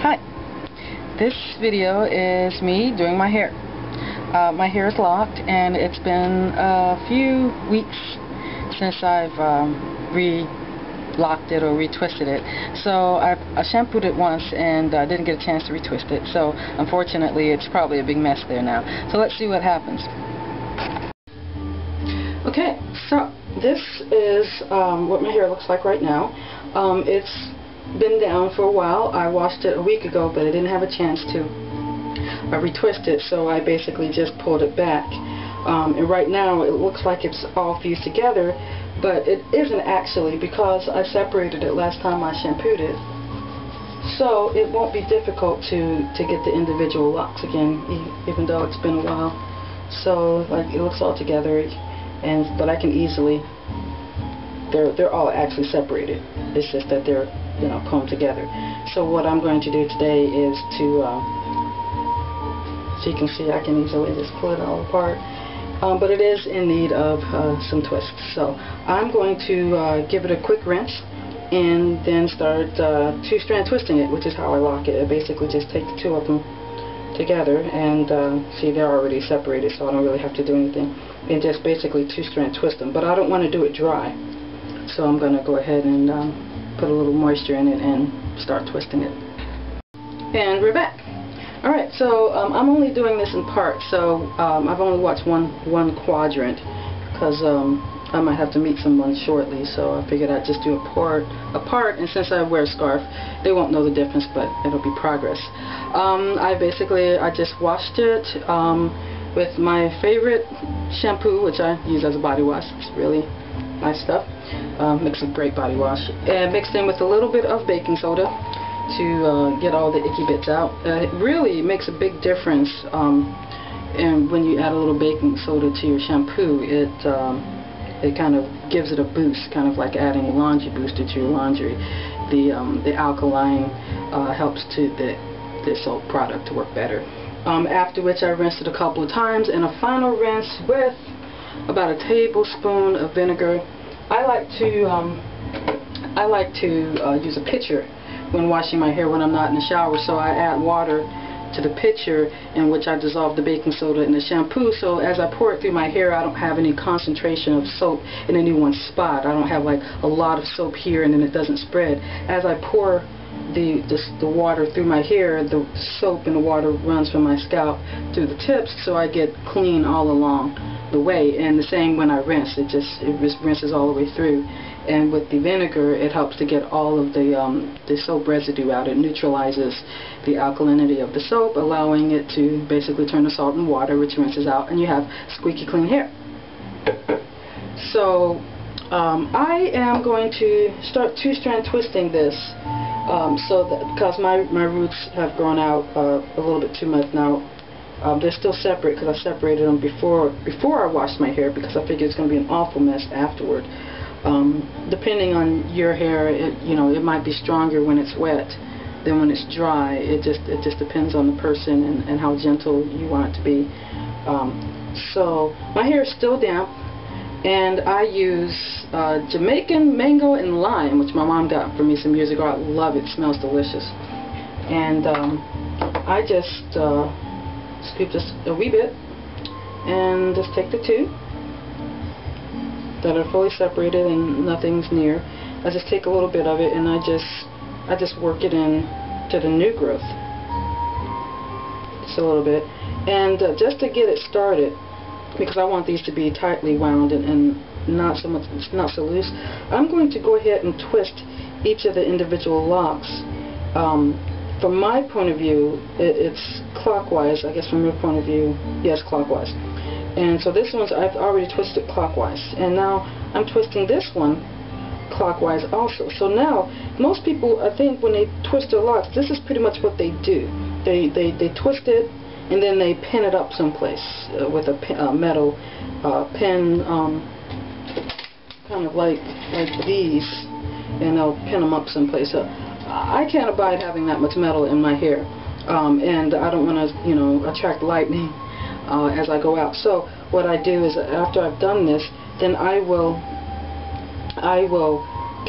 Hi, this video is me doing my hair. My hair is locked and it's been a few weeks since I've re-locked it or retwisted it. So I shampooed it once and didn't get a chance to retwist it. So unfortunately it's probably a big mess there now. So let's see what happens. Okay, so this is what my hair looks like right now. It's been down for a while. I washed it a week ago, but I didn't have a chance to retwist it, so I basically just pulled it back. And right now it looks like it's all fused together, but it isn't actually, because I separated it last time I shampooed it. So it won't be difficult to get the individual locks again, even though it's been a while. So like it looks all together, but I can easily. They're all actually separated. It's just that they're combed together. So what I'm going to do today is to, so you can see I can easily just pull it all apart. But it is in need of some twists. So I'm going to give it a quick rinse and then start two-strand twisting it, which is how I lock it. I basically just take the two of them together and see, they're already separated, so I don't really have to do anything. And just basically two-strand twist them. But I don't want to do it dry. So I'm going to go ahead and put a little moisture in it and start twisting it. And we're back. Alright, so I'm only doing this in parts, so I've only watched one quadrant because I might have to meet someone shortly, so I figured I'd just do a part, and since I wear a scarf, they won't know the difference, but it'll be progress. I just washed it with my favorite shampoo, which I use as a body wash. It's really nice stuff. Makes a great body wash, and mixed in with a little bit of baking soda to get all the icky bits out. It really makes a big difference, and when you add a little baking soda to your shampoo, it kind of gives it a boost, kind of like adding a laundry booster to your laundry. The alkaline helps the soap product to work better. After which I rinsed it a couple of times, and a final rinse with about a tablespoon of vinegar. I like to use a pitcher when washing my hair when I'm not in the shower, so I add water to the pitcher in which I dissolve the baking soda in the shampoo, so as I pour it through my hair I don't have any concentration of soap in any one spot. I don't have like a lot of soap here and then it doesn't spread. As I pour the water through my hair, the soap and the water runs from my scalp through the tips, so I get clean all along the way. And the same when I rinse, it just rinses all the way through. And with the vinegar, it helps to get all of the soap residue out. It neutralizes the alkalinity of the soap, allowing it to basically turn to salt and water, which rinses out, and you have squeaky clean hair. So I am going to start two-strand twisting this, because my roots have grown out a little bit too much now. They're still separate because I separated them before I washed my hair, because I figured it's going to be an awful mess afterward. Depending on your hair, it might be stronger when it's wet than when it's dry. It just depends on the person and how gentle you want it to be. So my hair is still damp, and I use Jamaican mango and lime, which my mom got for me some years ago. I love it. It smells delicious. And I just scoop this a wee bit and just take the two that are fully separated and nothing's near. I just take a little bit of it and I just work it in to the new growth, just a little bit, and just to get it started, because I want these to be tightly wound and not so loose, I'm going to go ahead and twist each of the individual locks. From my point of view, it's clockwise. I guess from your point of view, yes, clockwise. And so this one's, I've already twisted clockwise, and now I'm twisting this one clockwise also. So now, most people, I think, when they twist their locks, this is pretty much what they do. They twist it, and then they pin it up someplace with a metal pin, kind of like these, and they'll pin them up someplace. I can't abide having that much metal in my hair, and I don't want to, attract lightning as I go out. So what I do is, after I've done this, then I will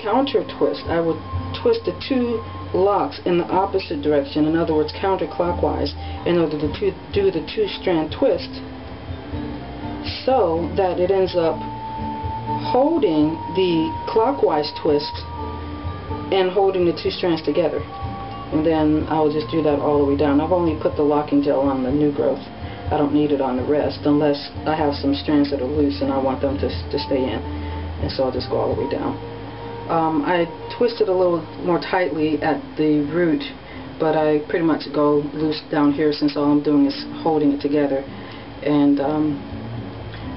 counter twist. I will twist the two locks in the opposite direction, in other words counterclockwise, in order to do the two-strand twist, so that it ends up holding the clockwise twist and holding the two strands together. And then I'll just do that all the way down. I've only put the locking gel on the new growth. I don't need it on the rest unless I have some strands that are loose and I want them to stay in. And so I'll just go all the way down. I twisted a little more tightly at the root, but I pretty much go loose down here since all I'm doing is holding it together. And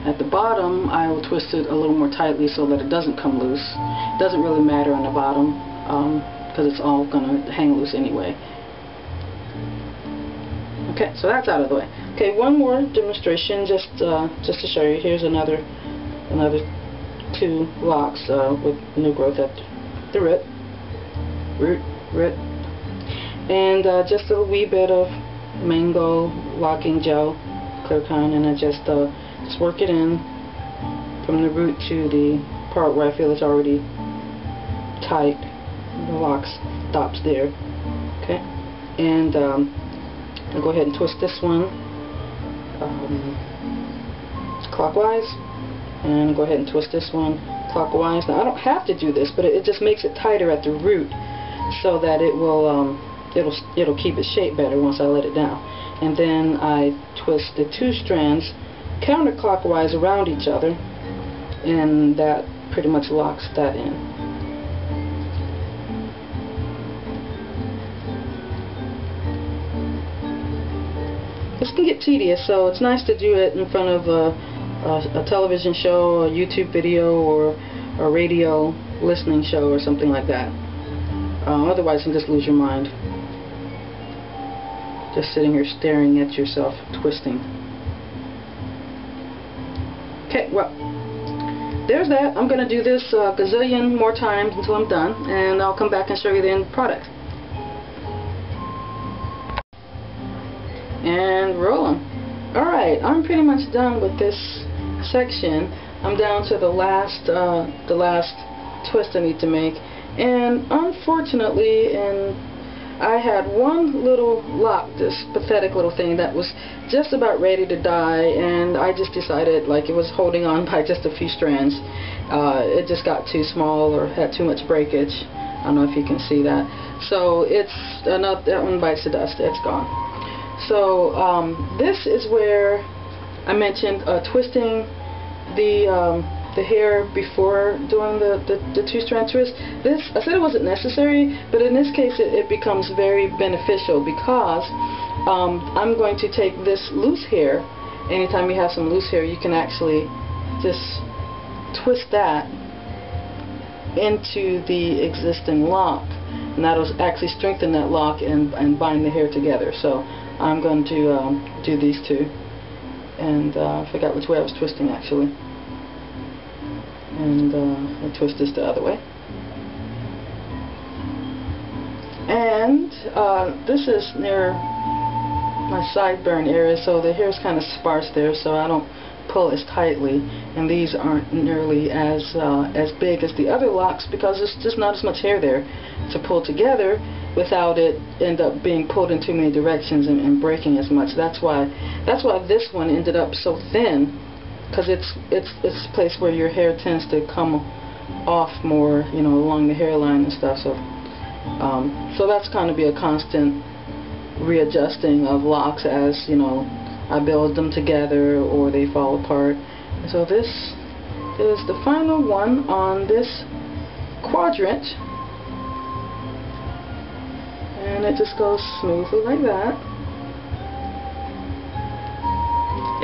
at the bottom I will twist it a little more tightly so that it doesn't come loose. It doesn't really matter on the bottom because it's all going to hang loose anyway. Okay, so that's out of the way. Okay, one more demonstration just to show you. Here's another two locks with new growth at the root, and just a wee bit of mango locking gel, clear kind, and I just work it in from the root to the part where I feel it's already tight. The lock stops there. Okay, and I'll go ahead and twist this one clockwise, and go ahead and twist this one clockwise. Now I don't have to do this, but it just makes it tighter at the root so that it will it'll keep its shape better once I let it down. And then I twist the two strands counterclockwise around each other, and that pretty much locks that in. This can get tedious, so it's nice to do it in front of a television show, a YouTube video, or a radio listening show or something like that. Otherwise you can just lose your mind. Just sitting here staring at yourself twisting. Okay, well, there's that. I'm going to do this a gazillion more times until I'm done, and I'll come back and show you the end product. And rolling. Alright, I'm pretty much done with this section. I'm down to the last twist I need to make, and unfortunately, I had one little lock, this pathetic little thing that was just about ready to die, and I just decided, like, it was holding on by just a few strands. It just got too small or had too much breakage. I don't know if you can see that. So it's not, that one bites the dust. It's gone. So this is where I mentioned twisting the hair before doing the two-strand twist. This, I said it wasn't necessary, but in this case it becomes very beneficial because I'm going to take this loose hair. Anytime you have some loose hair, you can actually just twist that into the existing lock, and that'll actually strengthen that lock and bind the hair together. So I'm going to do these two, and I forgot which way I was twisting actually, and I twist this the other way. And this is near my sideburn area, so the hair is kind of sparse there, so I don't pull as tightly, and these aren't nearly as big as the other locks because there's just not as much hair there to pull together without it end up being pulled in too many directions and breaking as much. That's why this one ended up so thin, because it's a place where your hair tends to come off more, you know, along the hairline and stuff. So so that's going to be a constant readjusting of locks as, you know, I build them together or they fall apart. So this is the final one on this quadrant, and it just goes smoothly like that.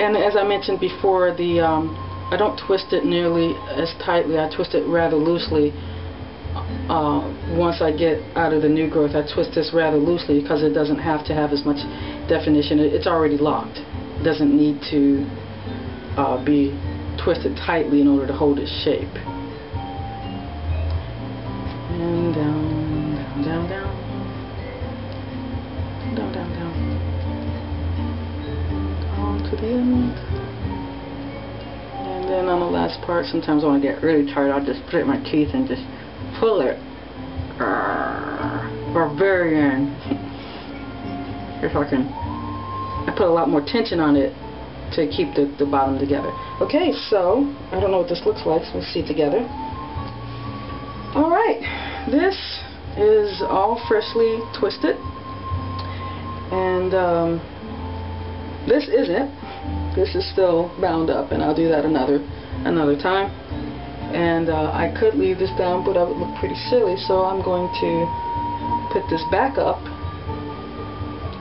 And as I mentioned before, I don't twist it nearly as tightly. I twist it rather loosely. Once I get out of the new growth, I twist this rather loosely because it doesn't have to have as much definition. It's already locked. It doesn't need to be twisted tightly in order to hold its shape. And down, down, down, down, down, down, down to the end. And then on the last part, sometimes when I get really tired, I'll just put it in my teeth and just pull it. or very end. If I can, I put a lot more tension on it to keep the bottom together. Okay, so I don't know what this looks like, so let's see it together. Alright, this is all freshly twisted, and this isn't. This is still bound up, and I'll do that another time. And I could leave this down, but I would look pretty silly, so I'm going to put this back up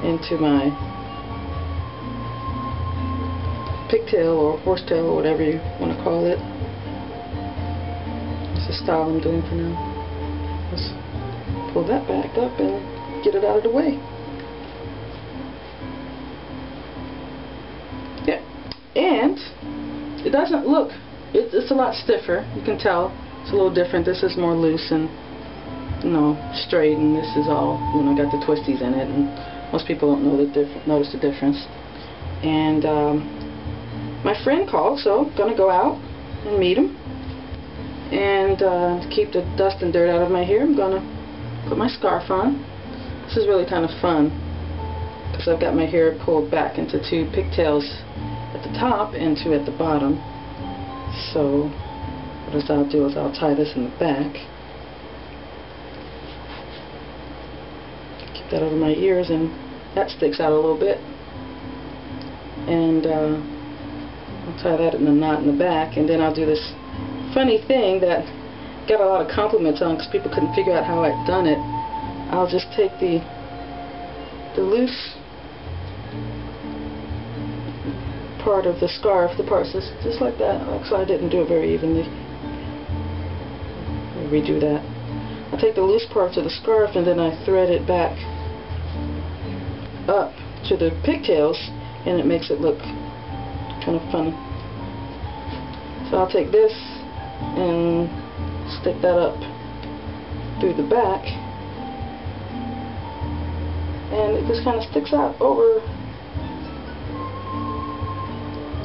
into my pigtail or horsetail or whatever you want to call it. It's the style I'm doing for now. Let's pull that back up and get it out of the way. Yeah, and it doesn't look, it's a lot stiffer. You can tell it's a little different. This is more loose and, you know, straight, and this is all, you know, got the twisties in it, and most people don't know notice the difference. And my friend called, so I'm gonna go out and meet him. And to keep the dust and dirt out of my hair, I'm gonna put my scarf on. This is really kind of fun because I've got my hair pulled back into 2 pigtails at the top and 2 at the bottom. So what I'll do is I'll tie this in the back. Keep that over my ears, and that sticks out a little bit. And I'll tie that in a knot in the back, and then I'll do this funny thing that got a lot of compliments on because people couldn't figure out how I'd done it. I'll just take the loose part of the scarf, the parts just like that. Actually, I didn't do it very evenly. I'll redo that. I'll take the loose parts of the scarf and then I thread it back up to the pigtails, and it makes it look kind of funny. So I'll take this and stick that up through the back, and it just kind of sticks out over.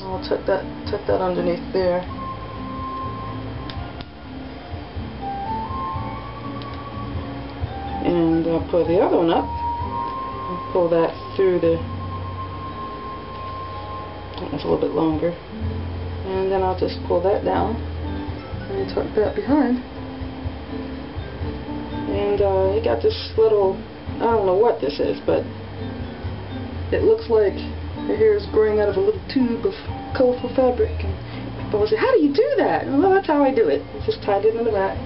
I'll tuck that underneath there. And I'll pull the other one up and pull that through the, that's a little bit longer, and then I'll just pull that down and tuck that behind. And you got this little, I don't know what this is, but it looks like the hair is growing out of a little tube of colorful fabric. And people will say, how do you do that? Well, that's how I do it. I just tied it in the back.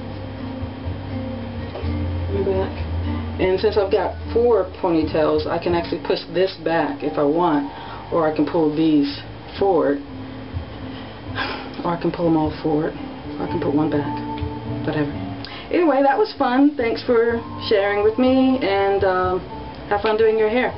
And since I've got 4 ponytails, I can actually push this back if I want, or I can pull these forward, or I can pull them all forward, or I can put one back, whatever. Anyway, that was fun. Thanks for sharing with me, and have fun doing your hair.